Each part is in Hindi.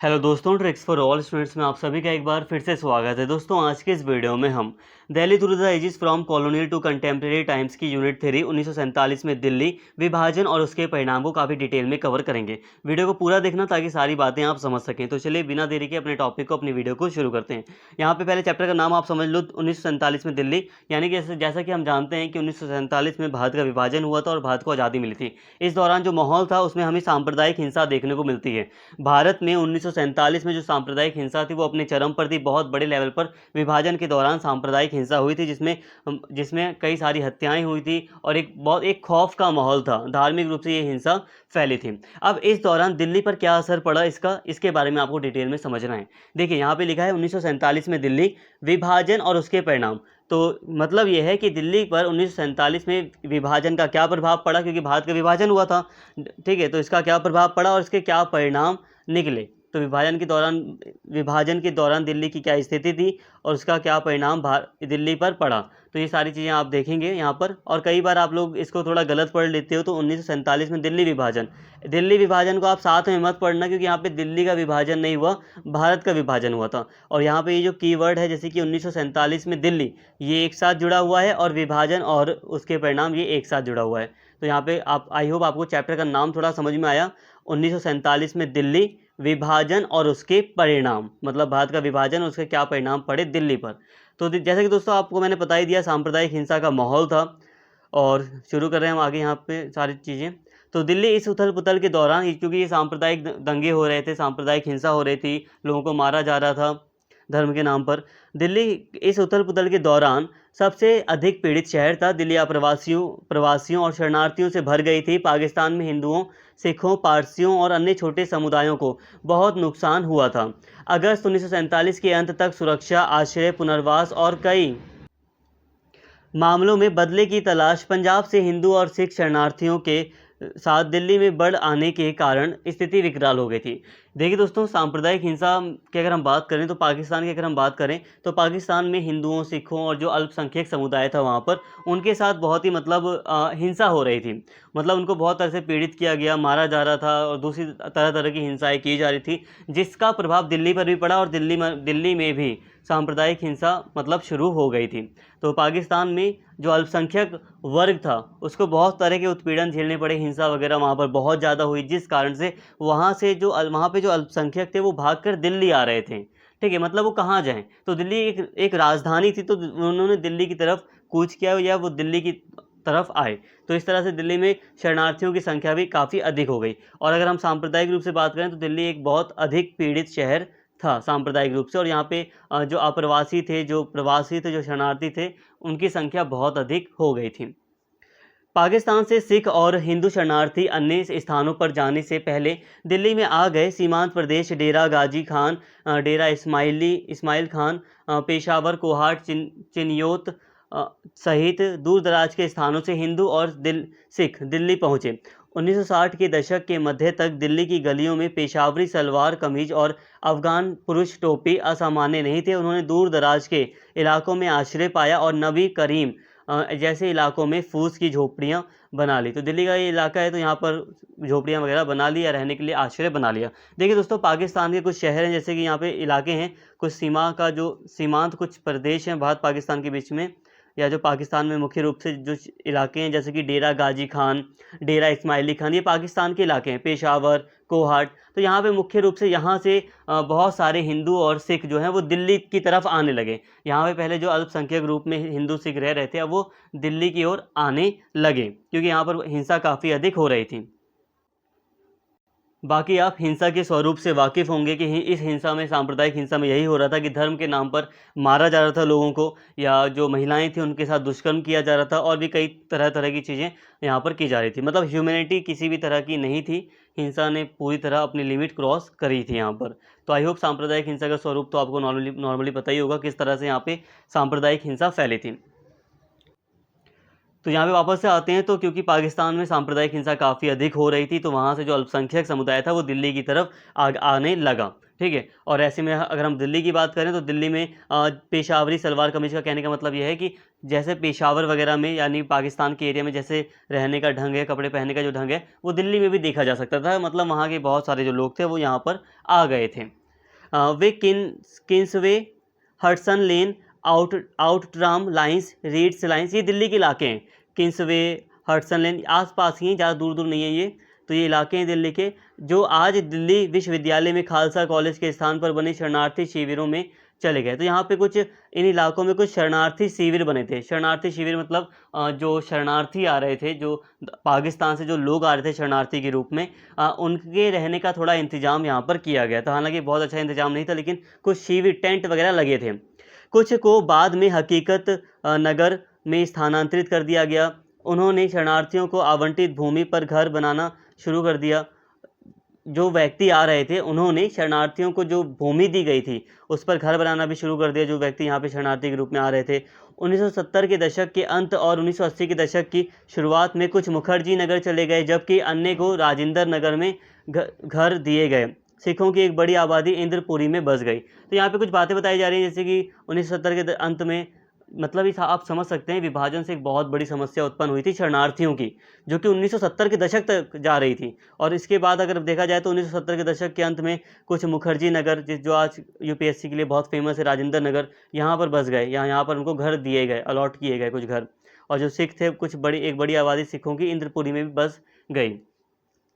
हेलो दोस्तों, ट्रिक्स फॉर ऑल स्टूडेंट्स में आप सभी का एक बार फिर से स्वागत है। दोस्तों, आज के इस वीडियो में हम Delhi through the ages from colonial to contemporary times की यूनिट 3 1947 में दिल्ली विभाजन और उसके परिणाम को काफ़ी डिटेल में कवर करेंगे। वीडियो को पूरा देखना ताकि सारी बातें आप समझ सकें। तो चलिए बिना देरी के अपने टॉपिक को, अपनी वीडियो को शुरू करते हैं। यहाँ पे पहले चैप्टर का नाम आप समझ लो, 1947 में दिल्ली, यानी कि जैसा कि हम जानते हैं कि 1947 में भारत का विभाजन हुआ था और भारत को आज़ादी मिली थी। इस दौरान जो माहौल था उसमें हमें सांप्रदायिक हिंसा देखने को मिलती है। भारत में 1947 में जो सांप्रदायिक हिंसा थी वो अपने चरम पर थी। बहुत बड़े लेवल पर विभाजन के दौरान सांप्रदायिक हिंसा हुई थी, जिसमें जिसमें कई सारी हत्याएं हुई थी और एक खौफ का माहौल था। धार्मिक रूप से ये हिंसा फैली थी। अब इस दौरान दिल्ली पर क्या असर पड़ा इसके बारे में आपको डिटेल में समझना है। देखिए, यहाँ पे लिखा है 1947 में दिल्ली विभाजन और उसके परिणाम। तो मतलब यह है कि दिल्ली पर 1947 में विभाजन का क्या प्रभाव पड़ा, क्योंकि भारत का विभाजन हुआ था। ठीक है, तो इसका क्या प्रभाव पड़ा और इसके क्या परिणाम निकले। तो विभाजन के दौरान दिल्ली की क्या स्थिति थी और उसका क्या परिणाम दिल्ली पर पड़ा। तो ये सारी चीज़ें आप देखेंगे यहाँ पर। और कई बार आप लोग इसको थोड़ा गलत पढ़ लेते हो। तो 1947 में दिल्ली विभाजन को आप साथ में मत पढ़ना, क्योंकि यहाँ पे दिल्ली का विभाजन नहीं हुआ, भारत का विभाजन हुआ था। और यहाँ पे ये जो कीवर्ड है, जैसे कि 1947 में दिल्ली, ये एक साथ जुड़ा हुआ है और विभाजन और उसके परिणाम ये एक साथ जुड़ा हुआ है। तो यहाँ पे आप, आई होप आपको चैप्टर का नाम थोड़ा समझ में आया। 1947 में दिल्ली विभाजन और उसके परिणाम, मतलब भारत का विभाजन और उसके क्या परिणाम पड़े दिल्ली पर। तो जैसे कि दोस्तों आपको मैंने बता ही दिया, सांप्रदायिक हिंसा का माहौल था। और शुरू कर रहे हैं हम आगे यहाँ पे सारी चीज़ें। तो दिल्ली इस उथल पुथल के दौरान, क्योंकि ये सांप्रदायिक दंगे हो रहे थे, सांप्रदायिक हिंसा हो रही थी, लोगों को मारा जा रहा था धर्म के नाम पर, दिल्ली इस उथल पुथल के दौरान सबसे अधिक पीड़ित शहर था। दिल्ली प्रवासियों और शरणार्थियों से भर गई थी। पाकिस्तान में हिंदुओं, सिखों, पारसियों और अन्य छोटे समुदायों को बहुत नुकसान हुआ था। अगस्त 1947 के अंत तक सुरक्षा, आश्रय, पुनर्वास और कई मामलों में बदले की तलाश पंजाब से हिंदू और सिख शरणार्थियों के साथ दिल्ली में बढ़ आने के कारण स्थिति विकराल हो गई थी। देखिए दोस्तों, सांप्रदायिक हिंसा की अगर हम बात करें, तो पाकिस्तान की अगर हम बात करें, तो पाकिस्तान में हिंदुओं, सिखों और जो अल्पसंख्यक समुदाय था वहाँ पर, उनके साथ बहुत ही हिंसा हो रही थी। मतलब उनको बहुत तरह से पीड़ित किया गया, मारा जा रहा था और दूसरी तरह तरह की हिंसाएँ की जा रही थी, जिसका प्रभाव दिल्ली पर भी पड़ा और दिल्ली में भी सांप्रदायिक हिंसा शुरू हो गई थी। तो पाकिस्तान में जो अल्पसंख्यक वर्ग था उसको बहुत तरह के उत्पीड़न झेलने पड़े, हिंसा वगैरह वहाँ पर बहुत ज़्यादा हुई, जिस कारण से वहाँ पे जो अल्पसंख्यक थे वो भागकर दिल्ली आ रहे थे। ठीक है, मतलब वो कहाँ जाएं। तो दिल्ली एक राजधानी थी, तो उन्होंने दिल्ली की तरफ कूच किया या वो दिल्ली की तरफ आए। तो इस तरह से दिल्ली में शरणार्थियों की संख्या भी काफ़ी अधिक हो गई। और अगर हम सांप्रदायिक रूप से बात करें, तो दिल्ली एक बहुत अधिक पीड़ित शहर था सांप्रदायिक रूप से। और यहाँ पे जो अप्रवासी थे, जो प्रवासी थे, जो शरणार्थी थे, उनकी संख्या बहुत अधिक हो गई थी। पाकिस्तान से सिख और हिंदू शरणार्थी अन्य स्थानों पर जाने से पहले दिल्ली में आ गए। सीमांत प्रदेश, डेरा गाजी खान, डेरा इस्माइल खान, पेशावर, कोहाट, चिन्योत सहित दूर दराज के स्थानों से हिंदू और सिख दिल्ली पहुंचे। 1960 के दशक के मध्य तक दिल्ली की गलियों में पेशावरी सलवार कमीज और अफगान पुरुष टोपी असामान्य नहीं थे। उन्होंने दूर दराज के इलाकों में आश्रय पाया और नबी करीम जैसे इलाकों में फूस की झोपड़ियाँ बना ली। तो दिल्ली का ये इलाका है, तो यहाँ पर झोपड़ियाँ वगैरह बना ली या रहने के लिए आश्रय बना लिया। देखिए दोस्तों, पाकिस्तान के कुछ शहर हैं, जैसे कि यहाँ पे इलाके हैं, कुछ सीमांत कुछ प्रदेश हैं भारत पाकिस्तान के बीच में, या जो पाकिस्तान में मुख्य रूप से जो इलाके हैं, जैसे कि डेरा गाजी खान, डेरा इस्माइली खान, ये पाकिस्तान के इलाके हैं। पेशावर, कोहाट, तो यहाँ पे मुख्य रूप से यहाँ से बहुत सारे हिंदू और सिख जो हैं वो दिल्ली की तरफ आने लगे। यहाँ पे पहले जो अल्पसंख्यक रूप में हिंदू सिख रह रहे थे, अब वो दिल्ली की ओर आने लगे, क्योंकि यहाँ पर हिंसा काफ़ी अधिक हो रही थी। बाकी आप हिंसा के स्वरूप से वाकिफ़ होंगे कि इस हिंसा में, सांप्रदायिक हिंसा में, यही हो रहा था कि धर्म के नाम पर मारा जा रहा था लोगों को, या जो महिलाएं थी उनके साथ दुष्कर्म किया जा रहा था, और भी कई तरह तरह की चीज़ें यहाँ पर की जा रही थी। मतलब ह्यूमैनिटी किसी भी तरह की नहीं थी, हिंसा ने पूरी तरह अपनी लिमिट क्रॉस करी थी यहाँ पर। तो आई होप सांप्रदायिक हिंसा का स्वरूप तो आपको नॉर्मली पता ही होगा, किस तरह से यहाँ पे सांप्रदायिक हिंसा फैली थी। तो यहाँ पे वापस से आते हैं। तो क्योंकि पाकिस्तान में सांप्रदायिक हिंसा काफ़ी अधिक हो रही थी, तो वहाँ से जो अल्पसंख्यक समुदाय था वो दिल्ली की तरफ आने लगा। ठीक है। और ऐसे में अगर हम दिल्ली की बात करें तो दिल्ली में पेशावरी सलवार कमीज का कहने का मतलब यह है कि जैसे पेशावर वगैरह में यानी पाकिस्तान के एरिया में जैसे रहने का ढंग है, कपड़े पहनने का जो ढंग है, वो दिल्ली में भी देखा जा सकता था। मतलब वहाँ के बहुत सारे जो लोग थे वो यहाँ पर आ गए थे। वे किंग्सवे, हडसन लेन, आउटराम लाइंस, रीड्स लाइंस, ये दिल्ली के इलाके हैं। किंग्सवे, हडसन लेन आसपास ही, ज़्यादा दूर दूर नहीं है ये। तो ये इलाके हैं दिल्ली के, जो आज दिल्ली विश्वविद्यालय में खालसा कॉलेज के स्थान पर बने शरणार्थी शिविरों में चले गए। तो यहाँ पे कुछ इन इलाकों में कुछ शरणार्थी शिविर बने थे। शरणार्थी शिविर मतलब जो शरणार्थी आ रहे थे, जो पाकिस्तान से जो लोग आ रहे थे शरणार्थी के रूप में, उनके रहने का थोड़ा इंतजाम यहाँ पर किया गया था। हालांकि बहुत अच्छा इंतजाम नहीं था, लेकिन कुछ शिविर टेंट वगैरह लगे थे। कुछ को बाद में हकीकत नगर में स्थानांतरित कर दिया गया। उन्होंने शरणार्थियों को आवंटित भूमि पर घर बनाना शुरू कर दिया। जो व्यक्ति आ रहे थे उन्होंने शरणार्थियों को जो भूमि दी गई थी उस पर घर बनाना भी शुरू कर दिया, जो व्यक्ति यहाँ पे शरणार्थी के रूप में आ रहे थे। 1970 के दशक के अंत और 1980 के दशक की शुरुआत में कुछ मुखर्जी नगर चले गए, जबकि अन्य को राजेंद्र नगर में घर दिए गए। सिखों की एक बड़ी आबादी इंद्रपुरी में बस गई। तो यहाँ पे कुछ बातें बताई जा रही हैं, जैसे कि 1970 के अंत में, मतलब इस आप समझ सकते हैं विभाजन से एक बहुत बड़ी समस्या उत्पन्न हुई थी शरणार्थियों की, जो कि 1970 के दशक तक जा रही थी। और इसके बाद अगर देखा जाए तो 1970 के दशक के अंत में कुछ मुखर्जी नगर, जो आज यूपीएससी के लिए बहुत फेमस है, राजेंद्र नगर, यहाँ पर बस गए। यहाँ पर उनको घर दिए गए, अलॉट किए गए कुछ घर। और जो सिख थे, एक बड़ी आबादी सिखों की इंद्रपुरी में भी बस गई।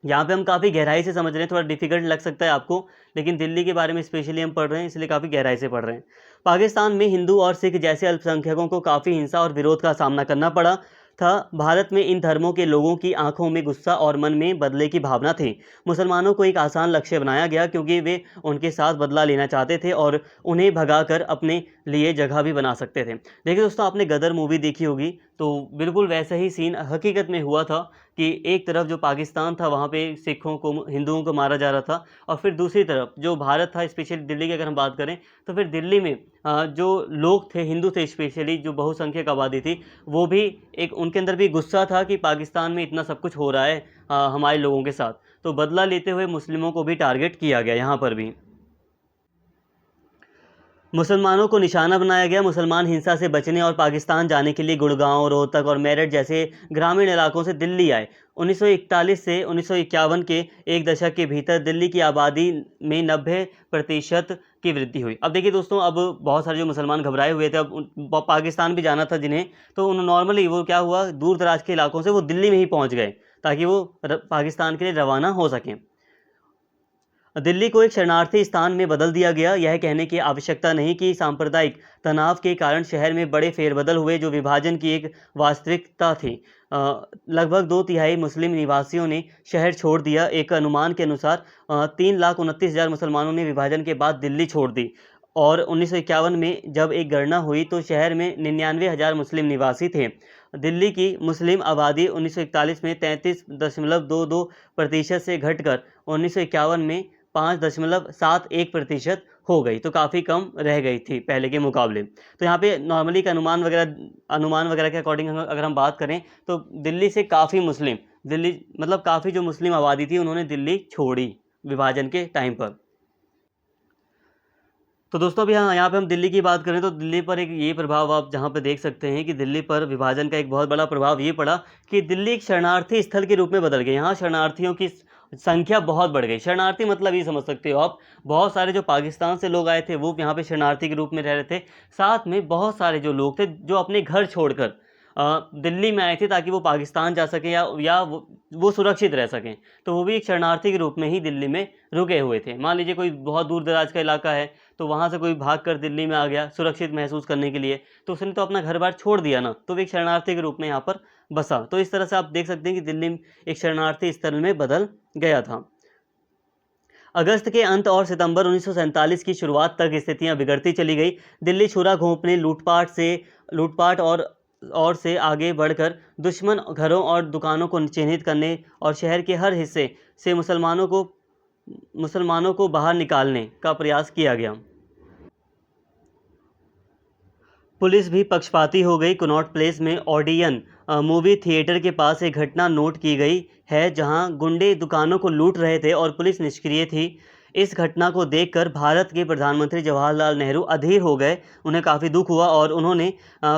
यहाँ पे हम काफ़ी गहराई से समझ रहे हैं, थोड़ा डिफिकल्ट लग सकता है आपको, लेकिन दिल्ली के बारे में स्पेशली हम पढ़ रहे हैं, इसलिए काफ़ी गहराई से पढ़ रहे हैं। पाकिस्तान में हिंदू और सिख जैसे अल्पसंख्यकों को काफ़ी हिंसा और विरोध का सामना करना पड़ा था। भारत में इन धर्मों के लोगों की आंखों में गुस्सा और मन में बदले की भावना थी। मुसलमानों को एक आसान लक्ष्य बनाया गया, क्योंकि वे उनके साथ बदला लेना चाहते थे और उन्हें भगाकर अपने लिए जगह भी बना सकते थे। देखिए दोस्तों, आपने गदर मूवी देखी होगी, तो बिल्कुल वैसा ही सीन हकीकत में हुआ था कि एक तरफ जो पाकिस्तान था वहाँ पे सिखों को, हिंदुओं को मारा जा रहा था, और फिर दूसरी तरफ जो भारत था, स्पेशली दिल्ली की अगर हम बात करें तो फिर दिल्ली में जो लोग थे, हिंदू थे स्पेशली, जो बहुसंख्यक आबादी थी, वो भी एक, उनके अंदर भी गुस्सा था कि पाकिस्तान में इतना सब कुछ हो रहा है हमारे लोगों के साथ। तो बदला लेते हुए मुस्लिमों को भी टारगेट किया गया यहाँ पर भी। मुसलमानों को निशाना बनाया गया। मुसलमान हिंसा से बचने और पाकिस्तान जाने के लिए गुड़गांव, रोहतक और मेरठ जैसे ग्रामीण इलाकों से दिल्ली आए। 1941 से 1951 के एक दशक के भीतर दिल्ली की आबादी में 90% की वृद्धि हुई। अब देखिए दोस्तों, अब बहुत सारे जो मुसलमान घबराए हुए थे, अब पाकिस्तान भी जाना था जिन्हें, तो उन्होंने नॉर्मली वो क्या हुआ, दूर दराज के इलाकों से वो दिल्ली में ही पहुँच गए ताकि वो पाकिस्तान के लिए रवाना हो सकें। दिल्ली को एक शरणार्थी स्थान में बदल दिया गया। यह कहने की आवश्यकता नहीं कि सांप्रदायिक तनाव के कारण शहर में बड़े फेरबदल हुए, जो विभाजन की एक वास्तविकता थी। लगभग 2/3 मुस्लिम निवासियों ने शहर छोड़ दिया। एक अनुमान के अनुसार 3,29,000 मुसलमानों ने विभाजन के बाद दिल्ली छोड़ दी। और 1951 में जब एक गणना हुई तो शहर में 99,000 मुस्लिम निवासी थे। दिल्ली की मुस्लिम आबादी 1941 में 33.22% से घटकर 1951 में 5.71% हो गई। तो काफ़ी कम रह गई थी पहले के मुकाबले। तो यहाँ पे नॉर्मली का अनुमान वगैरह के अकॉर्डिंग अगर हम बात करें तो दिल्ली से काफ़ी मुस्लिम, दिल्ली मतलब काफ़ी जो मुस्लिम आबादी थी उन्होंने दिल्ली छोड़ी विभाजन के टाइम पर। तो दोस्तों अभी यहाँ पे हम दिल्ली की बात करें तो दिल्ली पर एक ये प्रभाव आप जहाँ पे देख सकते हैं कि दिल्ली पर विभाजन का एक बहुत बड़ा प्रभाव ये पड़ा कि दिल्ली एक शरणार्थी स्थल के रूप में बदल गई। यहाँ शरणार्थियों की संख्या बहुत बढ़ गई। शरणार्थी मतलब ये समझ सकते हो आप, बहुत सारे जो पाकिस्तान से लोग आए थे वो यहाँ पे शरणार्थी के रूप में रह रहे थे। साथ में बहुत सारे जो लोग थे जो अपने घर छोड़कर दिल्ली में आए थे ताकि वो पाकिस्तान जा सकें या वो सुरक्षित रह सकें। तो वो भी एक शरणार्थी के रूप में ही दिल्ली में रुके हुए थे। मान लीजिए कोई बहुत दूर दराज का इलाका है तो वहाँ से कोई भाग कर दिल्ली में आ गया सुरक्षित महसूस करने के लिए, तो उसने तो अपना घर बार छोड़ दिया ना, तो वो एक शरणार्थी के रूप में यहाँ पर बसा। तो इस तरह से आप देख सकते हैं कि दिल्ली एक शरणार्थी स्थल में बदल गया था। अगस्त के अंत और सितंबर 1947 की शुरुआत तक स्थितियां बिगड़ती चली गई। दिल्ली छुरा घोंपने, लूटपाट और से आगे बढ़कर दुश्मन घरों और दुकानों को चिन्हित करने और शहर के हर हिस्से से मुसलमानों को बाहर निकालने का प्रयास किया गया। पुलिस भी पक्षपाती हो गई। कनॉट प्लेस में ओडियन मूवी थिएटर के पास एक घटना नोट की गई है जहां गुंडे दुकानों को लूट रहे थे और पुलिस निष्क्रिय थी। इस घटना को देखकर भारत के प्रधानमंत्री जवाहरलाल नेहरू अधीर हो गए। उन्हें काफ़ी दुख हुआ और उन्होंने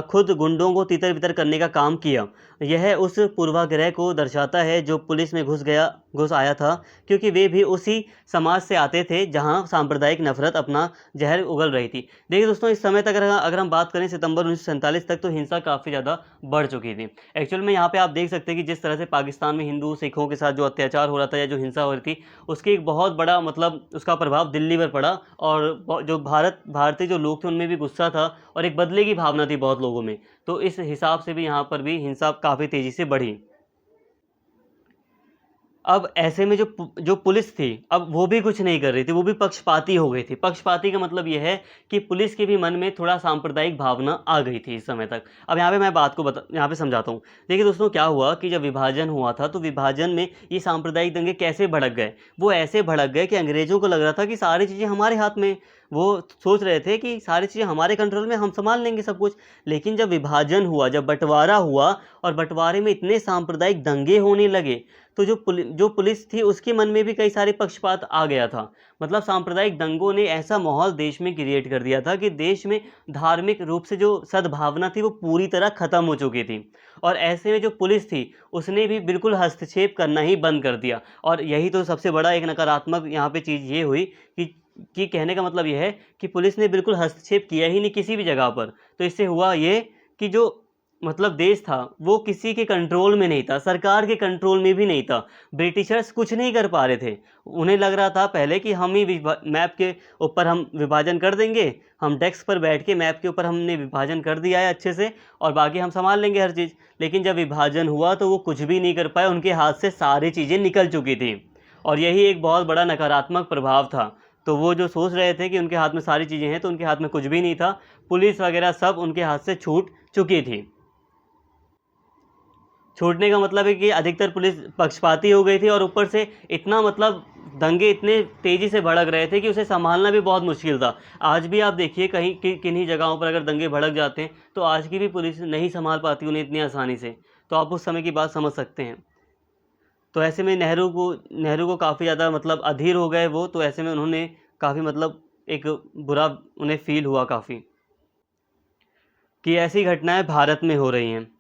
खुद गुंडों को तितर-बितर करने का काम किया। यह उस पूर्वाग्रह को दर्शाता है जो पुलिस में घुस आया था, क्योंकि वे भी उसी समाज से आते थे जहां सांप्रदायिक नफरत अपना जहर उगल रही थी। देखिए दोस्तों, इस समय तक अगर हम बात करें सितंबर 1947 तक, तो हिंसा काफ़ी ज़्यादा बढ़ चुकी थी। एक्चुअल में यहाँ पे आप देख सकते हैं कि जिस तरह से पाकिस्तान में हिंदू सिखों के साथ जो अत्याचार हो रहा था या जो हिंसा हो रही थी, उसकी एक बहुत बड़ा मतलब उसका प्रभाव दिल्ली पर पड़ा, और जो भारतीय जो लोग थे उनमें भी गुस्सा था और एक बदले की भावना थी बहुत लोगों में। तो इस हिसाब से भी यहाँ पर भी हिंसा काफ़ी तेज़ी से बढ़ी। अब ऐसे में जो पुलिस थी, अब वो भी कुछ नहीं कर रही थी, वो भी पक्षपाती हो गई थी। पक्षपाती का मतलब ये है कि पुलिस के भी मन में थोड़ा सांप्रदायिक भावना आ गई थी इस समय तक। अब यहाँ पे मैं बात को यहाँ पे समझाता हूँ। देखिए दोस्तों, क्या हुआ कि जब विभाजन हुआ था, तो विभाजन में ये सांप्रदायिक दंगे कैसे भड़क गए? वो ऐसे भड़क गए कि अंग्रेज़ों को लग रहा था कि सारी चीज़ें हमारे हाथ में। वो सोच रहे थे कि सारी चीज़ें हमारे कंट्रोल में, हम संभाल लेंगे सब कुछ। लेकिन जब विभाजन हुआ, जब बँटवारा हुआ और बँटवारे में इतने सांप्रदायिक दंगे होने लगे, तो जो पुलिस थी उसके मन में भी कई सारे पक्षपात आ गया था। मतलब सांप्रदायिक दंगों ने ऐसा माहौल देश में क्रिएट कर दिया था कि देश में धार्मिक रूप से जो सद्भावना थी वो पूरी तरह ख़त्म हो चुकी थी। और ऐसे में जो पुलिस थी उसने भी बिल्कुल हस्तक्षेप करना ही बंद कर दिया। और यही तो सबसे बड़ा एक नकारात्मक यहाँ पे चीज़ ये हुई कि कहने का मतलब ये है कि पुलिस ने बिल्कुल हस्तक्षेप किया ही नहीं किसी भी जगह पर। तो इससे हुआ ये कि जो मतलब देश था वो किसी के कंट्रोल में नहीं था, सरकार के कंट्रोल में भी नहीं था। ब्रिटिशर्स कुछ नहीं कर पा रहे थे। उन्हें लग रहा था पहले कि हम ही मैप के ऊपर हम विभाजन कर देंगे, हम डेस्क पर बैठ के मैप के ऊपर हमने विभाजन कर दिया है अच्छे से, और बाकी हम संभाल लेंगे हर चीज़। लेकिन जब विभाजन हुआ तो वो कुछ भी नहीं कर पाए, उनके हाथ से सारी चीज़ें निकल चुकी थी। और यही एक बहुत बड़ा नकारात्मक प्रभाव था। तो वो जो सोच रहे थे कि उनके हाथ में सारी चीज़ें हैं, तो उनके हाथ में कुछ भी नहीं था। पुलिस वगैरह सब उनके हाथ से छूट चुकी थी। छूटने का मतलब है कि अधिकतर पुलिस पक्षपाती हो गई थी, और ऊपर से इतना मतलब दंगे इतने तेज़ी से भड़क रहे थे कि उसे संभालना भी बहुत मुश्किल था। आज भी आप देखिए कहीं किन्हीं जगहों पर अगर दंगे भड़क जाते हैं, तो आज की भी पुलिस नहीं संभाल पाती उन्हें इतनी आसानी से। तो आप उस समय की बात समझ सकते हैं। तो ऐसे में नेहरू को काफ़ी ज़्यादा मतलब अधीर हो गए वो। तो ऐसे में उन्होंने काफ़ी मतलब एक बुरा उन्हें फ़ील हुआ काफ़ी कि ऐसी घटनाएं भारत में हो रही हैं।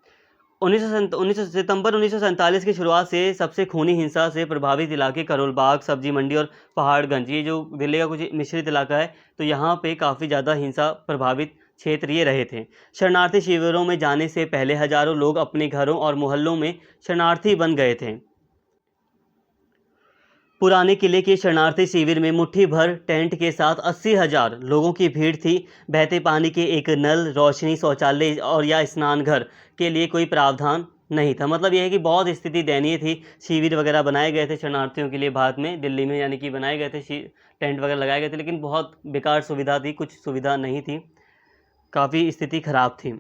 19 सितंबर 1947 की शुरुआत से सबसे खूनी हिंसा से प्रभावित इलाके करोल बाग, सब्जी मंडी और पहाड़गंज, ये जो दिल्ली का कुछ मिश्रित इलाका है, तो यहाँ पे काफ़ी ज़्यादा हिंसा प्रभावित क्षेत्र ये रहे थे। शरणार्थी शिविरों में जाने से पहले हजारों लोग अपने घरों और मोहल्लों में शरणार्थी बन गए थे। पुराने किले के शरणार्थी शिविर में मुट्ठी भर टेंट के साथ 80,000 लोगों की भीड़ थी। बहते पानी के एक नल, रोशनी, शौचालय और या स्नान घर के लिए कोई प्रावधान नहीं था। मतलब यह है कि बहुत स्थिति दयनीय थी। शिविर वगैरह बनाए गए थे शरणार्थियों के लिए भारत में, दिल्ली में, यानी कि बनाए गए थे, टेंट वगैरह लगाए गए थे, लेकिन बहुत बेकार सुविधा थी, कुछ सुविधा नहीं थी, काफ़ी स्थिति खराब थी।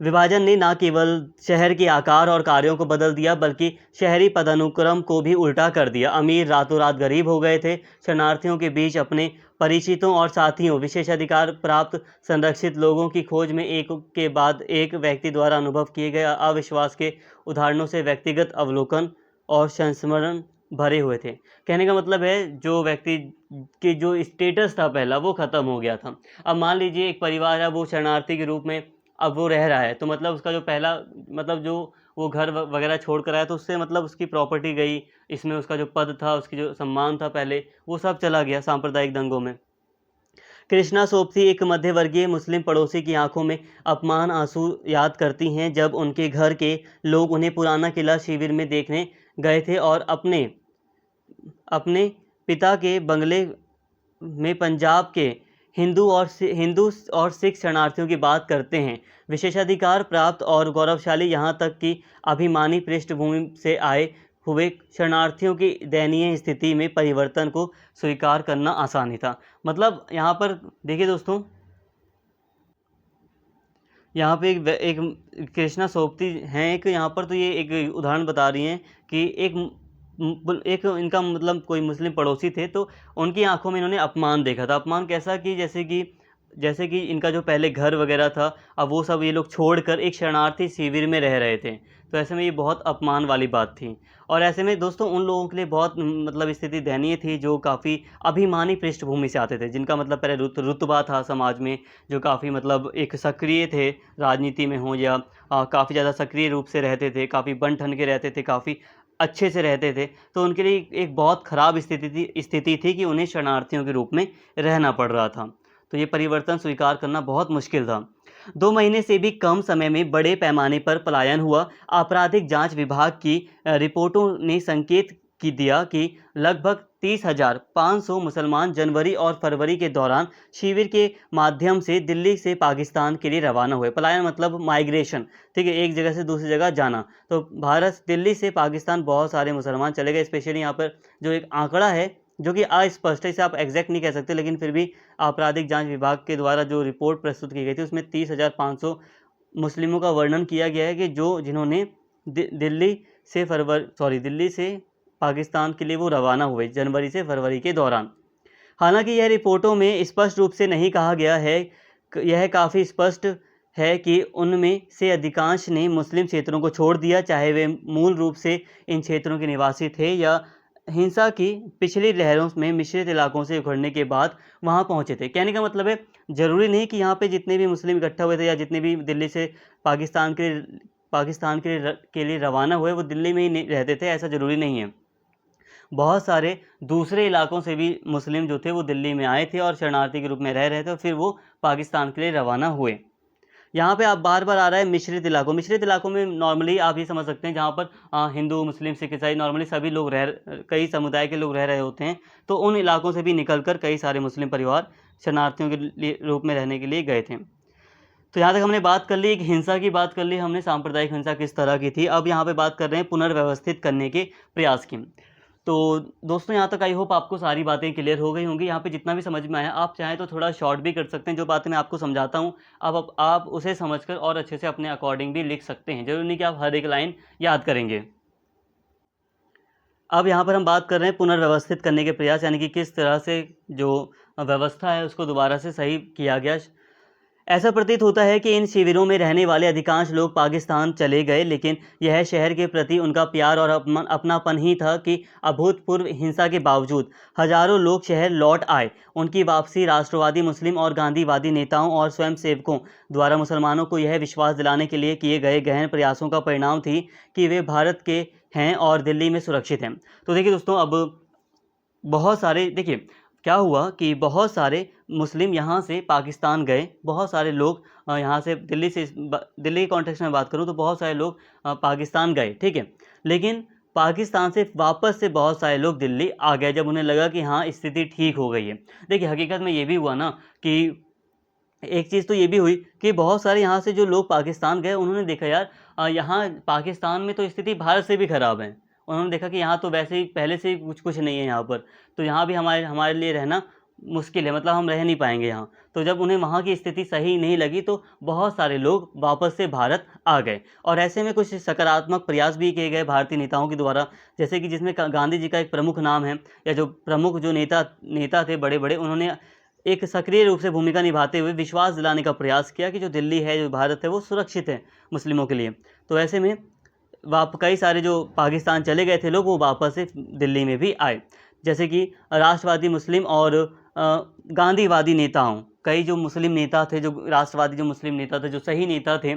विभाजन ने न केवल शहर के आकार और कार्यों को बदल दिया, बल्कि शहरी पदानुक्रम को भी उल्टा कर दिया। अमीर रातों रात गरीब हो गए थे। शरणार्थियों के बीच अपने परिचितों और साथियों, विशेषाधिकार प्राप्त संरक्षित लोगों की खोज में एक के बाद एक व्यक्ति द्वारा अनुभव किए गए अविश्वास के उदाहरणों से व्यक्तिगत अवलोकन और संस्मरण भरे हुए थे। कहने का मतलब है जो व्यक्ति की जो स्टेटस था पहला, वो ख़त्म हो गया था। अब मान लीजिए एक परिवार है, वो शरणार्थी के रूप में अब वो रह रहा है, तो मतलब उसका जो पहला मतलब जो वो घर वगैरह छोड़ कर आया, तो उससे मतलब उसकी प्रॉपर्टी गई, इसमें उसका जो पद था, उसकी जो सम्मान था पहले, वो सब चला गया सांप्रदायिक दंगों में। कृष्णा सोबती एक मध्यवर्गीय मुस्लिम पड़ोसी की आंखों में अपमान आंसू याद करती हैं जब उनके घर के लोग उन्हें पुराना किला शिविर में देखने गए थे और अपने अपने पिता के बंगले में पंजाब के हिंदू और सिख शरणार्थियों की बात करते हैं। विशेषाधिकार प्राप्त और गौरवशाली, यहाँ तक कि अभिमानी पृष्ठभूमि से आए हुए शरणार्थियों की दयनीय स्थिति में परिवर्तन को स्वीकार करना आसान नहीं था। मतलब यहाँ पर देखिए दोस्तों, यहाँ पे एक कृष्णा सोबती हैं एक यहाँ पर, तो ये एक उदाहरण बता रही हैं कि एक इनका मतलब कोई मुस्लिम पड़ोसी थे, तो उनकी आंखों में इन्होंने अपमान देखा था। अपमान कैसा कि जैसे कि जैसे कि इनका जो पहले घर वगैरह था, अब वो सब ये लोग छोड़कर एक शरणार्थी शिविर में रह रहे थे। तो ऐसे में ये बहुत अपमान वाली बात थी। और ऐसे में दोस्तों उन लोगों के लिए बहुत मतलब स्थिति दयनीय थी जो काफ़ी अभिमानी पृष्ठभूमि से आते थे, जिनका मतलब पहले रुतबा था समाज में, जो काफ़ी मतलब एक सक्रिय थे राजनीति में हो, या काफ़ी ज़्यादा सक्रिय रूप से रहते थे, काफ़ी बन ठन के रहते थे, काफ़ी अच्छे से रहते थे। तो उनके लिए एक बहुत ख़राब स्थिति थी कि उन्हें शरणार्थियों के रूप में रहना पड़ रहा था। तो ये परिवर्तन स्वीकार करना बहुत मुश्किल था। 2 महीने से भी कम समय में बड़े पैमाने पर पलायन हुआ। आपराधिक जांच विभाग की रिपोर्टों ने संकेत की दिया कि लगभग 30,500 मुसलमान जनवरी और फरवरी के दौरान शिविर के माध्यम से दिल्ली से पाकिस्तान के लिए रवाना हुए। पलायन मतलब माइग्रेशन, ठीक है, एक जगह से दूसरी जगह जाना। तो भारत दिल्ली से पाकिस्तान बहुत सारे मुसलमान चले गए। स्पेशली यहाँ पर जो एक आंकड़ा है जो कि अस्पष्ट है, इसे आप एग्जैक्ट नहीं कह सकते, लेकिन फिर भी आपराधिक जांच विभाग के द्वारा जो रिपोर्ट प्रस्तुत की गई थी उसमें 30,500 मुस्लिमों का वर्णन किया गया है कि जिन्होंने दिल्ली से पाकिस्तान के लिए वो रवाना हुए जनवरी से फरवरी के दौरान। हालांकि यह रिपोर्टों में स्पष्ट रूप से नहीं कहा गया है, यह काफ़ी स्पष्ट है कि उनमें से अधिकांश ने मुस्लिम क्षेत्रों को छोड़ दिया, चाहे वे मूल रूप से इन क्षेत्रों के निवासी थे या हिंसा की पिछली लहरों में मिश्रित इलाकों से उखड़ने के बाद वहां पहुंचे थे। कहने का मतलब है, ज़रूरी नहीं कि यहाँ पे जितने भी मुस्लिम इकट्ठा हुए थे या जितने भी दिल्ली से पाकिस्तान के लिए रवाना हुए वो दिल्ली में ही रहते थे, ऐसा ज़रूरी नहीं है। बहुत सारे दूसरे इलाकों से भी मुस्लिम जो थे वो दिल्ली में आए थे और शरणार्थी के रूप में रह रहे थे, और फिर वो पाकिस्तान के लिए रवाना हुए। यहाँ पे आप बार बार आ रहा है मिश्रित इलाकों में नॉर्मली आप ये समझ सकते हैं जहाँ पर हिंदू, मुस्लिम, सिख, ईसाई नॉर्मली सभी लोग कई समुदाय के लोग रह रहे होते हैं। तो उन इलाकों से भी निकलकर कई सारे मुस्लिम परिवार शरणार्थियों के रूप में रहने के लिए गए थे। तो यहाँ तक हमने बात कर ली, एक हिंसा की बात कर ली हमने, सांप्रदायिक हिंसा किस तरह की थी। अब यहाँ पे बात कर रहे हैं पुनर्व्यवस्थित करने के प्रयास की। तो दोस्तों यहाँ तक आई होप आपको सारी बातें क्लियर हो गई होंगी। यहाँ पे जितना भी समझ में आया, आप चाहें तो थोड़ा शॉर्ट भी कर सकते हैं। जो बातें मैं आपको समझाता हूँ आप उसे समझकर और अच्छे से अपने अकॉर्डिंग भी लिख सकते हैं। जरूरी नहीं कि आप हर एक लाइन याद करेंगे। अब यहाँ पर हम बात कर रहे हैं पुनर्व्यवस्थित करने के प्रयास, यानी कि किस तरह से जो व्यवस्था है उसको दोबारा से सही किया गया। ऐसा प्रतीत होता है कि इन शिविरों में रहने वाले अधिकांश लोग पाकिस्तान चले गए, लेकिन यह शहर के प्रति उनका प्यार और अपनापन ही था कि अभूतपूर्व हिंसा के बावजूद हजारों लोग शहर लौट आए। उनकी वापसी राष्ट्रवादी, मुस्लिम और गांधीवादी नेताओं और स्वयंसेवकों द्वारा मुसलमानों को यह विश्वास दिलाने के लिए किए गए गहन प्रयासों का परिणाम थी कि वे भारत के हैं और दिल्ली में सुरक्षित हैं। तो देखिए दोस्तों, अब बहुत सारे, देखिए क्या हुआ कि बहुत सारे मुस्लिम यहाँ से पाकिस्तान गए, बहुत सारे लोग यहाँ से दिल्ली के कॉन्टेक्स्ट में बात करूँ तो बहुत सारे लोग पाकिस्तान गए, ठीक है। लेकिन पाकिस्तान से वापस से बहुत सारे लोग दिल्ली आ गए जब उन्हें लगा कि हाँ स्थिति ठीक हो गई है। देखिए हकीकत में ये भी हुआ ना कि एक चीज़ तो ये भी हुई कि बहुत सारे यहाँ से जो लोग पाकिस्तान गए उन्होंने देखा यार यहाँ पाकिस्तान में तो स्थिति भारत से भी ख़राब है। उन्होंने देखा कि यहाँ तो वैसे ही पहले से ही कुछ नहीं है यहाँ पर, तो यहाँ भी हमारे लिए रहना मुश्किल है, मतलब हम रह नहीं पाएंगे यहाँ। तो जब उन्हें वहाँ की स्थिति सही नहीं लगी तो बहुत सारे लोग वापस से भारत आ गए। और ऐसे में कुछ सकारात्मक प्रयास भी किए गए भारतीय नेताओं के द्वारा, जैसे कि जिसमें गांधी जी का एक प्रमुख नाम है, या जो प्रमुख जो नेता थे बड़े बड़े, उन्होंने एक सक्रिय रूप से भूमिका निभाते हुए विश्वास दिलाने का प्रयास किया कि जो दिल्ली है, जो भारत है, वो सुरक्षित है मुस्लिमों के लिए। तो ऐसे में कई सारे जो पाकिस्तान चले गए थे लोग वो वापस से दिल्ली में भी आए, जैसे कि राष्ट्रवादी, मुस्लिम और गांधीवादी नेताओं, कई जो मुस्लिम नेता थे, जो राष्ट्रवादी जो मुस्लिम नेता थे, जो सही नेता थे,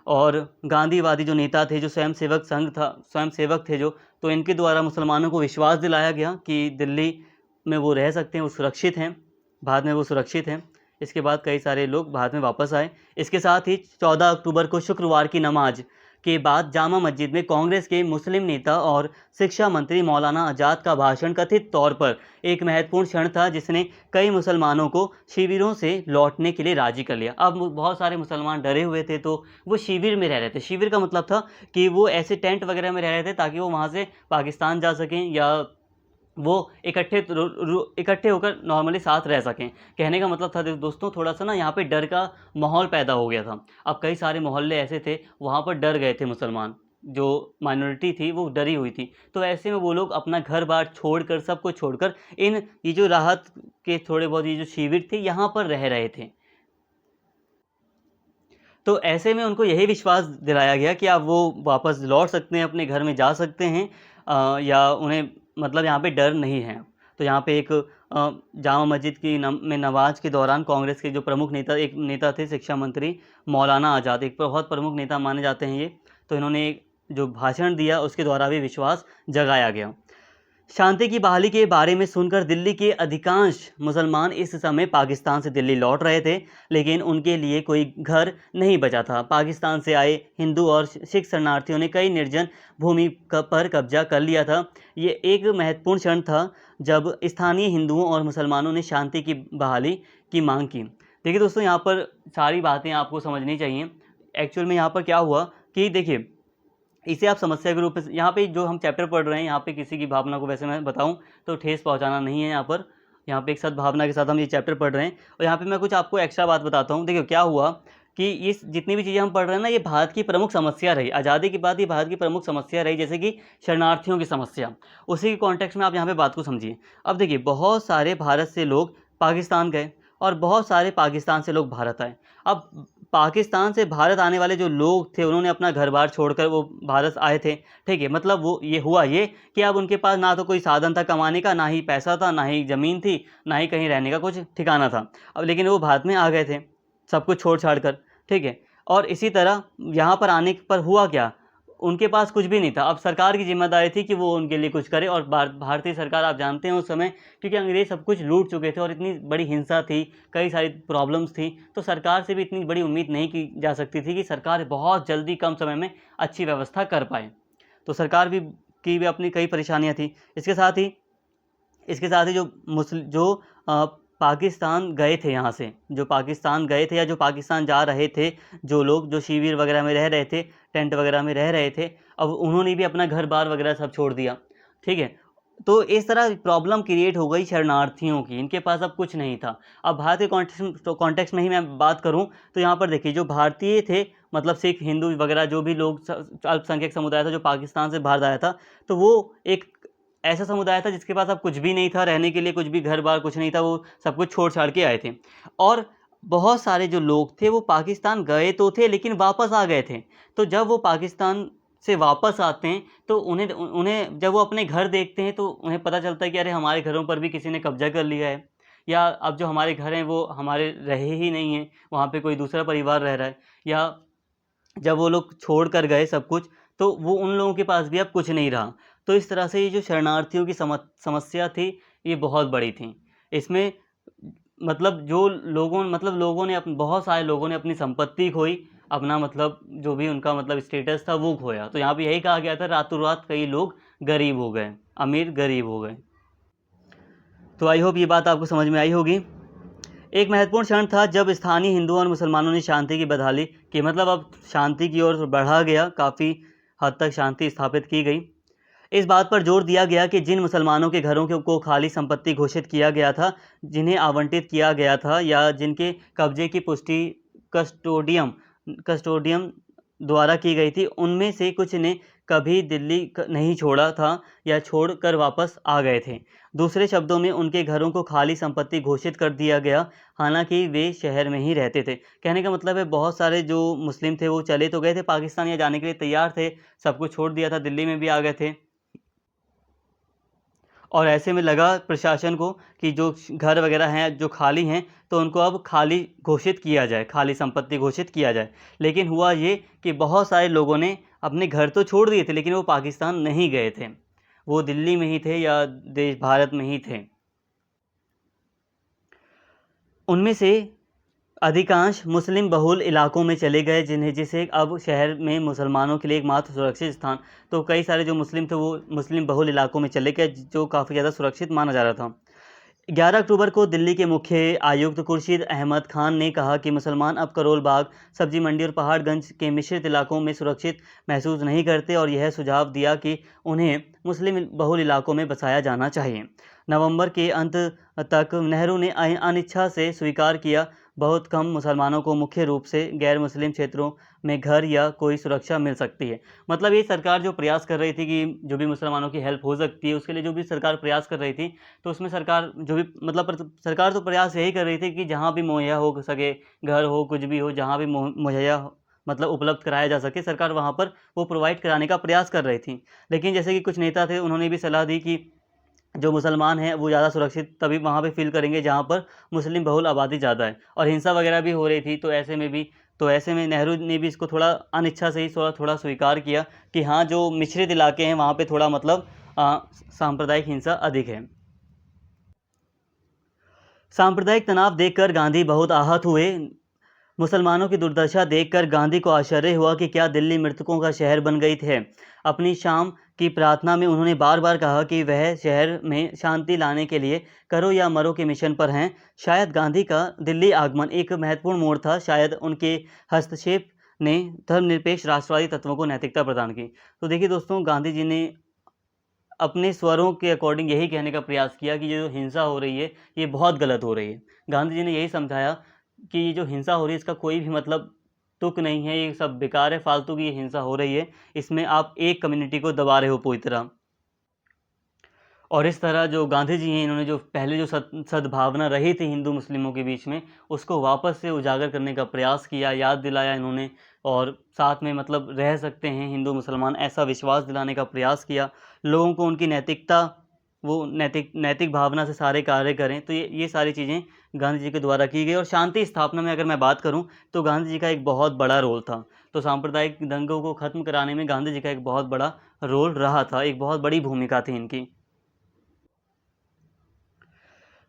और गांधीवादी जो नेता थे, जो स्वयंसेवक थे जो, तो इनके द्वारा मुसलमानों को विश्वास दिलाया गया कि दिल्ली में वो रह सकते हैं, वो सुरक्षित हैं, भारत में वो सुरक्षित हैं। इसके बाद कई सारे लोग भारत में वापस आए। इसके साथ ही 14 अक्टूबर को शुक्रवार की नमाज के बाद जामा मस्जिद में कांग्रेस के मुस्लिम नेता और शिक्षा मंत्री मौलाना आज़ाद का भाषण कथित तौर पर एक महत्वपूर्ण क्षण था जिसने कई मुसलमानों को शिविरों से लौटने के लिए राजी कर लिया। अब बहुत सारे मुसलमान डरे हुए थे तो वो शिविर में रह रहे थे। शिविर का मतलब था कि वो ऐसे टेंट वगैरह में रह रहे थे ताकि वो वहाँ से पाकिस्तान जा सकें या वो इकट्ठे होकर नॉर्मली साथ रह सकें। कहने का मतलब था दोस्तों थोड़ा सा ना यहाँ पे डर का माहौल पैदा हो गया था। अब कई सारे मोहल्ले ऐसे थे वहाँ पर डर गए थे मुसलमान, जो माइनॉरिटी थी वो डरी हुई थी। तो ऐसे में वो लोग अपना घर बार छोड़कर, सब कुछ छोड़कर ये जो राहत के थोड़े बहुत ये जो शिविर थे यहाँ पर रह रहे थे। तो ऐसे में उनको यही विश्वास दिलाया गया कि अब वो वापस लौट सकते हैं, अपने घर में जा सकते हैं, या उन्हें मतलब यहाँ पे डर नहीं है। तो यहाँ पे एक जामा मस्जिद की में नमाज के दौरान कांग्रेस के जो प्रमुख नेता, एक नेता थे शिक्षा मंत्री मौलाना आज़ाद, एक बहुत प्रमुख नेता माने जाते हैं ये, तो इन्होंने जो भाषण दिया उसके द्वारा भी विश्वास जगाया गया। शांति की बहाली के बारे में सुनकर दिल्ली के अधिकांश मुसलमान इस समय पाकिस्तान से दिल्ली लौट रहे थे, लेकिन उनके लिए कोई घर नहीं बचा था। पाकिस्तान से आए हिंदू और सिख शरणार्थियों ने कई निर्जन भूमि पर कब्जा कर लिया था। ये एक महत्वपूर्ण क्षण था जब स्थानीय हिंदुओं और मुसलमानों ने शांति की बहाली की मांग की। देखिए दोस्तों, यहाँ पर सारी बातें आपको समझनी चाहिए। एक्चुअल में यहाँ पर क्या हुआ कि देखिए, इसे आप समस्या के रूप में, यहाँ पे जो हम चैप्टर पढ़ रहे हैं, यहाँ पे किसी की भावना को वैसे मैं बताऊँ तो ठेस पहुँचाना नहीं है। यहाँ पे एक सद्भावना के साथ हम ये चैप्टर पढ़ रहे हैं। और यहाँ पे मैं कुछ आपको एक्स्ट्रा बात बताता हूँ। देखिए क्या हुआ कि ये जितनी भी चीज़ें हम पढ़ रहे हैं ना, ये भारत की प्रमुख समस्या रही। आज़ादी के बाद ये भारत की प्रमुख समस्या रही, जैसे कि शरणार्थियों की समस्या। उसी के कॉन्टेक्स्ट में आप यहाँ पे बात को समझिए। अब देखिए, बहुत सारे भारत से लोग पाकिस्तान गए और बहुत सारे पाकिस्तान से लोग भारत आए। अब पाकिस्तान से भारत आने वाले जो लोग थे, उन्होंने अपना घर बार छोड़कर वो भारत आए थे, ठीक है। मतलब वो ये हुआ ये कि अब उनके पास ना तो कोई साधन था कमाने का, ना ही पैसा था, ना ही ज़मीन थी, ना ही कहीं रहने का कुछ ठिकाना था। अब लेकिन वो भारत में आ गए थे सब कुछ छोड़ छाड़ कर, ठीक है। और इसी तरह यहाँ पर आने पर हुआ क्या, उनके पास कुछ भी नहीं था। अब सरकार की जिम्मेदारी थी कि वो उनके लिए कुछ करे। और भारतीय सरकार, आप जानते हैं उस समय, क्योंकि अंग्रेज़ सब कुछ लूट चुके थे और इतनी बड़ी हिंसा थी, कई सारी प्रॉब्लम्स थी, तो सरकार से भी इतनी बड़ी उम्मीद नहीं की जा सकती थी कि सरकार बहुत जल्दी कम समय में अच्छी व्यवस्था कर पाए। तो सरकार की भी अपनी कई परेशानियाँ थी। इसके साथ ही जो पाकिस्तान गए थे, यहाँ से जो पाकिस्तान गए थे या जो पाकिस्तान जा रहे थे, जो लोग जो शिविर वगैरह में रह रहे थे, टेंट वगैरह में रह रहे थे, अब उन्होंने भी अपना घर बार वगैरह सब छोड़ दिया, ठीक है। तो इस तरह प्रॉब्लम क्रिएट हो गई शरणार्थियों की, इनके पास अब कुछ नहीं था। अब भारत के कॉन्टेक्स्ट में ही मैं बात करूं तो यहाँ पर देखिए, जो भारतीय थे, मतलब सिख, हिंदू वगैरह जो भी लोग, अल्पसंख्यक समुदाय था जो पाकिस्तान से भारत आया था, तो वो एक ऐसा समुदाय था जिसके पास अब कुछ भी नहीं था, रहने के लिए कुछ भी घर बार कुछ नहीं था, वो सब कुछ छोड़ छाड़ के आए थे। और बहुत सारे जो लोग थे वो पाकिस्तान गए तो थे, लेकिन वापस आ गए थे। तो जब वो पाकिस्तान से वापस आते हैं तो उन्हें जब वो अपने घर देखते हैं तो उन्हें पता चलता है कि अरे हमारे घरों पर भी किसी ने कब्जा कर लिया है, या अब जो हमारे घर हैं वो हमारे रहे ही नहीं हैं, वहाँ पे कोई दूसरा परिवार रह रहा है। या जब वो लोग छोड़ कर गए सब कुछ, तो वो उन लोगों के पास भी अब कुछ नहीं रहा। तो इस तरह से ये जो शरणार्थियों की समस्या थी, ये बहुत बड़ी थी। इसमें मतलब लोगों ने बहुत सारे लोगों ने अपनी संपत्ति खोई, अपना मतलब जो भी उनका मतलब स्टेटस था वो खोया। तो यहाँ पे यही कहा गया था, रातों रात कई लोग गरीब हो गए, अमीर गरीब हो गए। तो आई होप ये बात आपको समझ में आई होगी। एक महत्वपूर्ण क्षण था जब स्थानीय हिंदुओं और मुसलमानों ने शांति की बदहाली की, मतलब अब शांति की ओर बढ़ा गया, काफ़ी हद तक शांति स्थापित की गई। इस बात पर जोर दिया गया कि जिन मुसलमानों के घरों को खाली संपत्ति घोषित किया गया था, जिन्हें आवंटित किया गया था, या जिनके कब्जे की पुष्टि कस्टोडियम द्वारा की गई थी, उनमें से कुछ ने कभी दिल्ली नहीं छोड़ा था या छोड़कर वापस आ गए थे। दूसरे शब्दों में, उनके घरों को खाली संपत्ति घोषित कर दिया गया, हालांकि वे शहर में ही रहते थे। कहने का मतलब है, बहुत सारे जो मुस्लिम थे वो चले तो गए थे पाकिस्तान, या जाने के लिए तैयार थे, सब कुछ छोड़ दिया था, दिल्ली में भी आ गए थे। और ऐसे में लगा प्रशासन को कि जो घर वगैरह हैं जो खाली हैं, तो उनको अब खाली घोषित किया जाए, खाली संपत्ति घोषित किया जाए। लेकिन हुआ ये कि बहुत सारे लोगों ने अपने घर तो छोड़ दिए थे, लेकिन वो पाकिस्तान नहीं गए थे, वो दिल्ली में ही थे या देश भारत में ही थे। उनमें से अधिकांश मुस्लिम बहुल इलाकों में चले गए, जिसे अब शहर में मुसलमानों के लिए एकमात्र सुरक्षित स्थान। तो कई सारे जो मुस्लिम थे वो मुस्लिम बहुल इलाकों में चले गए, जो काफ़ी ज़्यादा सुरक्षित माना जा रहा था। 11 अक्टूबर को दिल्ली के मुख्य आयुक्त खुर्शीद अहमद खान ने कहा कि मुसलमान अब करोल बाग, सब्जी मंडी और पहाड़गंज के मिश्रित इलाकों में सुरक्षित महसूस नहीं करते, और यह सुझाव दिया कि उन्हें मुस्लिम बहुल इलाकों में बसाया जाना चाहिए। नवंबर के अंत तक नेहरू ने अनिच्छा से स्वीकार किया, बहुत कम मुसलमानों को मुख्य रूप से गैर मुस्लिम क्षेत्रों में घर या कोई सुरक्षा मिल सकती है। मतलब ये सरकार जो प्रयास कर रही थी कि जो भी मुसलमानों की हेल्प हो सकती है, उसके लिए जो भी सरकार प्रयास कर रही थी, तो उसमें सरकार जो भी मतलब सरकार तो प्रयास यही कर रही थी कि जहाँ भी मुहैया हो सके, घर हो, कुछ भी हो, जहाँ भी मुहैया मतलब उपलब्ध कराया जा सके, सरकार वहाँ पर वो प्रोवाइड कराने का प्रयास कर रही थी। लेकिन जैसे कि कुछ नेता थे, उन्होंने भी सलाह दी कि जो मुसलमान हैं वो ज़्यादा सुरक्षित तभी वहाँ पे फ़ील करेंगे जहाँ पर मुस्लिम बहुल आबादी ज़्यादा है, और हिंसा वगैरह भी हो रही थी। तो ऐसे में नेहरू ने भी इसको थोड़ा अनिच्छा से ही थोड़ा थोड़ा स्वीकार किया कि हाँ, जो मिश्रित इलाके हैं वहाँ पे थोड़ा मतलब सांप्रदायिक हिंसा अधिक है। सांप्रदायिक तनाव देखकर गांधी बहुत आहत हुए। मुसलमानों की दुर्दशा देखकर गांधी को आश्चर्य हुआ कि क्या दिल्ली मृतकों का शहर बन गई है। अपनी शाम की प्रार्थना में उन्होंने बार बार कहा कि वह शहर में शांति लाने के लिए करो या मरो के मिशन पर हैं। शायद गांधी का दिल्ली आगमन एक महत्वपूर्ण मोड़ था। शायद उनके हस्तक्षेप ने धर्मनिरपेक्ष राष्ट्रवादी तत्वों को नैतिकता प्रदान की। तो देखिए दोस्तों, गांधी जी ने अपने स्वरों के अकॉर्डिंग यही कहने का प्रयास किया कि ये जो हिंसा हो रही है ये बहुत गलत हो रही है। गांधी जी ने यही समझाया कि ये जो हिंसा हो रही है इसका कोई भी मतलब तुक नहीं है, ये सब बेकार है, फालतू की ये हिंसा हो रही है, इसमें आप एक कम्युनिटी को दबा रहे हो पूरी तरह। और इस तरह जो गांधी जी हैं, इन्होंने जो पहले जो सद्भावना रही थी हिंदू मुस्लिमों के बीच में, उसको वापस से उजागर करने का प्रयास किया, याद दिलाया इन्होंने, और साथ में मतलब रह सकते हैं हिंदू मुसलमान, ऐसा विश्वास दिलाने का प्रयास किया। लोगों को उनकी नैतिकता, वो नैतिक भावना से सारे कार्य करें। तो ये सारी चीज़ें गांधी जी के द्वारा की गई। और शांति स्थापना में अगर मैं बात करूं तो गांधी जी का एक बहुत बड़ा रोल था। तो सांप्रदायिक दंगों को ख़त्म कराने में गांधी जी का एक बहुत बड़ा रोल रहा था, एक बहुत बड़ी भूमिका थी इनकी।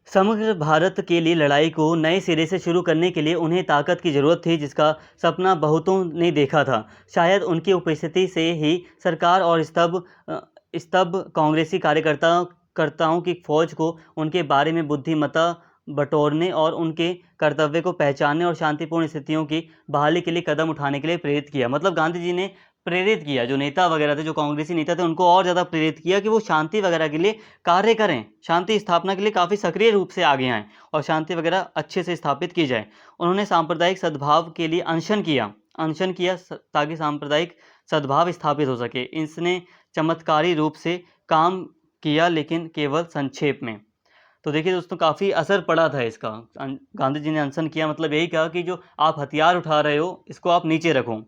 समग्र भारत के लिए लड़ाई को नए सिरे से शुरू करने के लिए उन्हें ताकत की ज़रूरत थी, जिसका सपना बहुतों ने देखा था। शायद उनकी उपस्थिति से ही सरकार और स्तब्ध कांग्रेसी कार्यकर्ताओं की फौज को उनके बारे में बुद्धिमत्ता बटोरने और उनके कर्तव्य को पहचानने और शांतिपूर्ण स्थितियों की बहाली के लिए कदम उठाने के लिए प्रेरित किया। मतलब गांधी जी ने प्रेरित किया, जो नेता वगैरह थे, जो कांग्रेसी नेता थे, उनको और ज़्यादा प्रेरित किया कि वो शांति वगैरह के लिए कार्य करें, शांति स्थापना के लिए काफ़ी सक्रिय रूप से आगे आएँ और शांति वगैरह अच्छे से स्थापित की जाए। उन्होंने सांप्रदायिक सद्भाव के लिए अनशन किया ताकि सांप्रदायिक सद्भाव स्थापित हो सके। इसने चमत्कारी रूप से काम किया, लेकिन केवल संक्षेप में। तो देखिए दोस्तों, काफ़ी असर पड़ा था इसका। गांधी जी ने अनशन किया, मतलब यही कहा कि जो आप हथियार उठा रहे हो इसको आप नीचे रखो।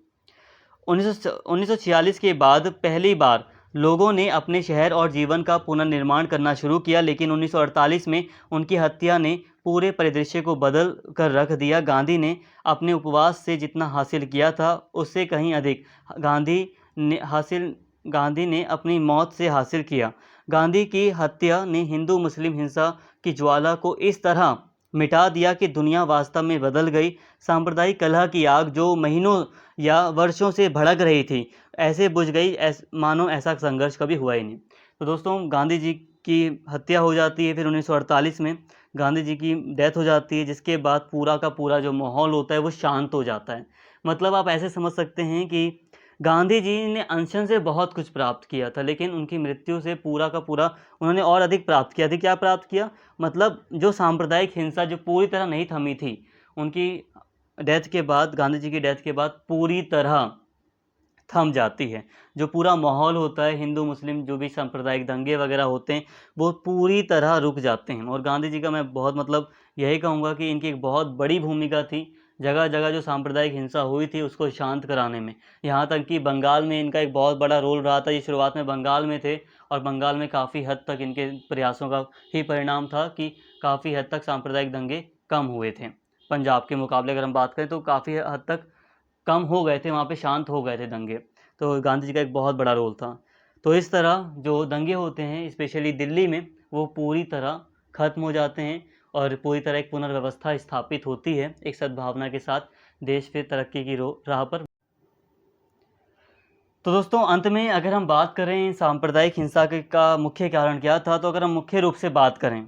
1946 के बाद पहली बार लोगों ने अपने शहर और जीवन का पुनर्निर्माण करना शुरू किया, लेकिन 1948 में उनकी हत्या ने पूरे परिदृश्य को बदल कर रख दिया। गांधी ने अपने उपवास से जितना हासिल किया था उससे कहीं अधिक गांधी ने अपनी मौत से हासिल किया। गांधी की हत्या ने हिंदू मुस्लिम हिंसा की ज्वाला को इस तरह मिटा दिया कि दुनिया वास्तव में बदल गई। सांप्रदायिक कलह की आग जो महीनों या वर्षों से भड़क रही थी, ऐसे बुझ गई मानो ऐसा संघर्ष कभी हुआ ही नहीं। तो दोस्तों, गांधी जी की हत्या हो जाती है, फिर 1948 में गांधी जी की डेथ हो जाती है, जिसके बाद पूरा का पूरा जो माहौल होता है वो शांत हो जाता है। मतलब आप ऐसे समझ सकते हैं कि गांधी जी ने अनशन से बहुत कुछ प्राप्त किया था, लेकिन उनकी मृत्यु से पूरा का पूरा उन्होंने और अधिक प्राप्त किया था। क्या प्राप्त किया? मतलब जो सांप्रदायिक हिंसा जो पूरी तरह नहीं थमी थी, उनकी डेथ के बाद, गांधी जी की डेथ के बाद पूरी तरह थम जाती है। जो पूरा माहौल होता है, हिंदू मुस्लिम जो भी सांप्रदायिक दंगे वगैरह होते हैं, वो पूरी तरह रुक जाते हैं। और गांधी जी का मैं बहुत मतलब यही कहूँगा कि इनकी एक बहुत बड़ी भूमिका थी। जगह जगह जो सांप्रदायिक हिंसा हुई थी उसको शांत कराने में, यहाँ तक कि बंगाल में इनका एक बहुत बड़ा रोल रहा था। ये शुरुआत में बंगाल में थे और बंगाल में काफ़ी हद तक इनके प्रयासों का ही परिणाम था कि काफ़ी हद तक सांप्रदायिक दंगे कम हुए थे। पंजाब के मुकाबले अगर हम बात करें तो काफ़ी हद तक कम हो गए थे, वहाँ पे शांत हो गए थे दंगे। तो गांधी जी का एक बहुत बड़ा रोल था। तो इस तरह जो दंगे होते हैं स्पेशली दिल्ली में, वो पूरी तरह ख़त्म हो जाते हैं और पूरी तरह एक पुनर्व्यवस्था स्थापित होती है एक सद्भावना के साथ। देश फिर तरक्की की राह पर। तो दोस्तों, अंत में अगर हम बात करें सांप्रदायिक हिंसा का मुख्य कारण क्या था, तो अगर हम मुख्य रूप से बात करें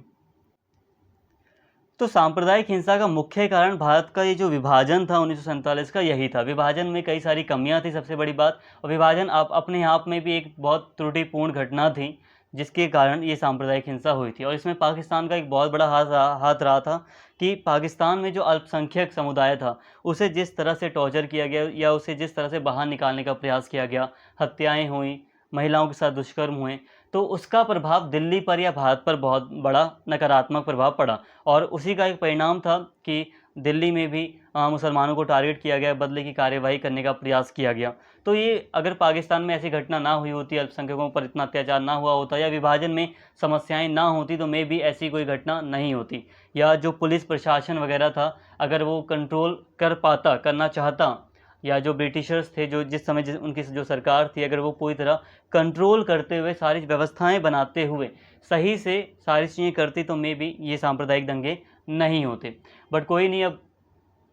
तो सांप्रदायिक हिंसा का मुख्य कारण भारत का ये जो विभाजन था 1947 का, यही था। विभाजन में कई सारी कमियां थी, सबसे बड़ी बात। और विभाजन आप अपने आप में भी एक बहुत त्रुटिपूर्ण घटना थी जिसके कारण ये सांप्रदायिक हिंसा हुई थी। और इसमें पाकिस्तान का एक बहुत बड़ा हाथ रहा था कि पाकिस्तान में जो अल्पसंख्यक समुदाय था उसे जिस तरह से टॉर्चर किया गया या उसे जिस तरह से बाहर निकालने का प्रयास किया गया, हत्याएं हुई, महिलाओं के साथ दुष्कर्म हुए, तो उसका प्रभाव दिल्ली पर या भारत पर बहुत बड़ा नकारात्मक प्रभाव पड़ा। और उसी का एक परिणाम था कि दिल्ली में भी मुसलमानों को टारगेट किया गया, बदले की कार्यवाही करने का प्रयास किया गया। तो ये अगर पाकिस्तान में ऐसी घटना ना हुई होती, अल्पसंख्यकों पर इतना अत्याचार ना हुआ होता या विभाजन में समस्याएं ना होती, तो मे भी ऐसी कोई घटना नहीं होती। या जो पुलिस प्रशासन वगैरह था, अगर वो कंट्रोल कर पाता, करना चाहता, या जो ब्रिटिशर्स थे, जो जिस समय उनकी जो सरकार थी, अगर वो पूरी तरह कंट्रोल करते हुए, सारी व्यवस्थाएं बनाते हुए सही से सारी चीज़ें करती, तो मे बी ये सांप्रदायिक दंगे नहीं होते। बट कोई नहीं, अब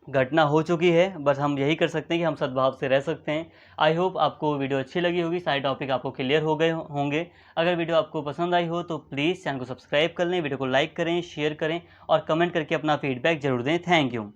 घटना हो चुकी है, बस हम यही कर सकते हैं कि हम सद्भाव से रह सकते हैं। आई होप आपको वीडियो अच्छी लगी होगी, सारे टॉपिक आपको क्लियर हो गए होंगे। अगर वीडियो आपको पसंद आई हो तो प्लीज़ चैनल को सब्सक्राइब कर लें, वीडियो को लाइक करें, शेयर करें और कमेंट करके अपना फीडबैक जरूर दें। Thank you.